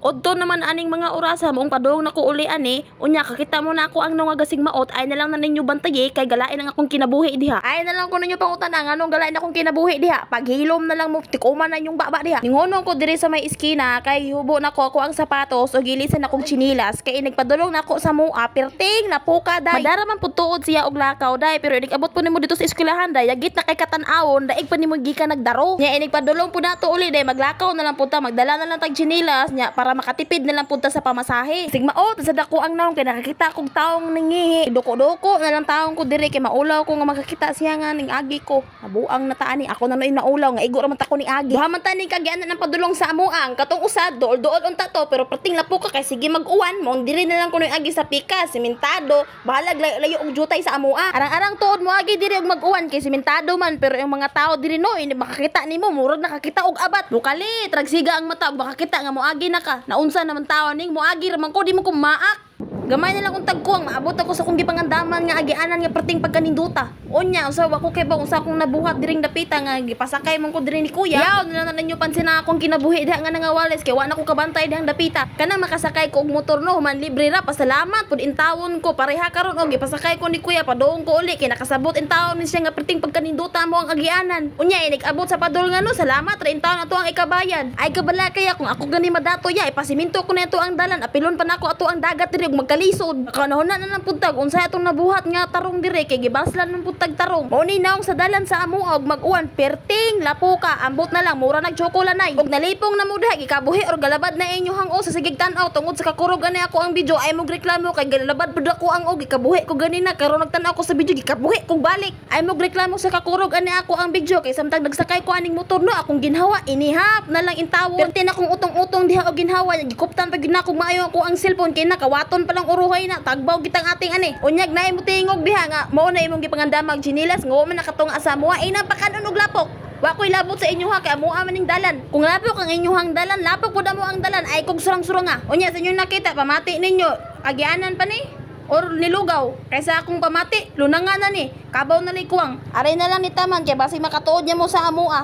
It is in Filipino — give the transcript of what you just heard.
Odto naman aning mga orasa moong padung na ko uli ani, unya kakita mo na ako ang nung agasing maot, ay na lang na ninyo bantaye kay galain ang akong kinabuhi diha. Ay na lang ko ninyo pangutanang anong galain akong kinabuhi diha. Paghilom na lang mo tikuman na yung baba diha. Ningono ko diri sa may iskina kay hubo na ko ako ang sapatos o gilisan akong chinilas kay nagpadulong na ako sa mua perting na puka day. Madara man pud tuod siya og lakaw day pero nagabot po nimo dito sa eskwelahan day yagit na kay katan-awon daig pa nimo gikan nagdaro. Nya nagpadulong pud nato uli day maglakaw na lang pud ta magdala na lang tag chinilas nya para makatipid na lang punta sa pamasahe. Sigmaot sa dako ang naong kay nakakita kong taong nangihi. Doko-doko na lang taong ko diri kay maulaw ko nga makakita siya nga ning agi ko. Nabuang na taani ako na noy naulaw nga igo ra man ta ko ni agi. Duha man ta ning kagianan ng padulong sa amuang katong usad dool-dool unta to pero perting lapo ka kay sige mag-uwan mo diri na lang ko noy agi sa pika simentado bahalag layo og jutay sa amua. Arang-arang tuod mo agi diri og mag-uwan kay simentado man pero yung mga tao diri noy makakita nimo murag nakakita og abat. Bukali tragsiga ang mata makakita nga mo agi na ka. Naunsa naman tao ning moagi raman ko di mo kumaak. Gamay na lang kung tagkuang maabot ako sa kong gipangandaman nga agianan nga perting pagkaninduta. Unya usa wa ko kay ba unsa akong nabuhat diring dapita nga gipasakay man ko diri ni kuya. Yaw na ninyo pansin na akong kinabuhi diha nga nangawales kay wa na ko kabantay dihang dapita. Kanang makasakay ko og motor no human libre ra pasalamat pud intawon ko pareha karon og gipasakay ko ni kuya padoong ko uli kay nakasabot intawon ni siya nga perting pagkaninduta mo ang agianan. Unya nag-abot sa padol nga no salamat ra intawon ato ang ikabayan. Ay kabala kaya kung ako gani madato ya ipasiminto ko na ito ang dalan apilon pa nako ato ang dagat diri og lisod. Kanahon na ng puntag unsay atong nabuhat nga tarong dire kay gibaslan ng puntag tarong. Mao ni naong sa dalan sa amo og mag-uwan perting lapo ka ambot na lang mura nagtsokolanay. Og nalipong na mo diha gikabuhi or galabad na inyo hang-o sa sigig tan-aw tungod sa kakurog ani ako ang video ay mo reklamo kay galabad pud ako ang og gikabuhi ko ganina karon nagtan-aw ko sa video gikabuhi kog balik. Ay mo reklamo sa kakurog ani ako ang video kay samtang nagsakay ko aning motor no akong ginhawa inihap na lang intawon. Perti na akong utong-utong diha og ginhawa gikuptan pag gina kog maayo ko ang cellphone kay nakawaton pa lang uruhay na tagbaw gitang ating ani unyag na imo tingog diha nga mao na imong gipangandamag chinilas nga wa man nakatunga sa mua ay napakanon og lapok wa ko'y labot sa inyo ha kay amo maning dalan kung lapok ang inyong dalan lapok pud amo ang dalan ay kog surang-suranga unya sa inyo nakita pamati ninyo agianan pa ni or nilugaw kaysa akong pamati lunangan na ni kabaw na likuang aray na lang ni taman kay basi makatuod niya mo sa amua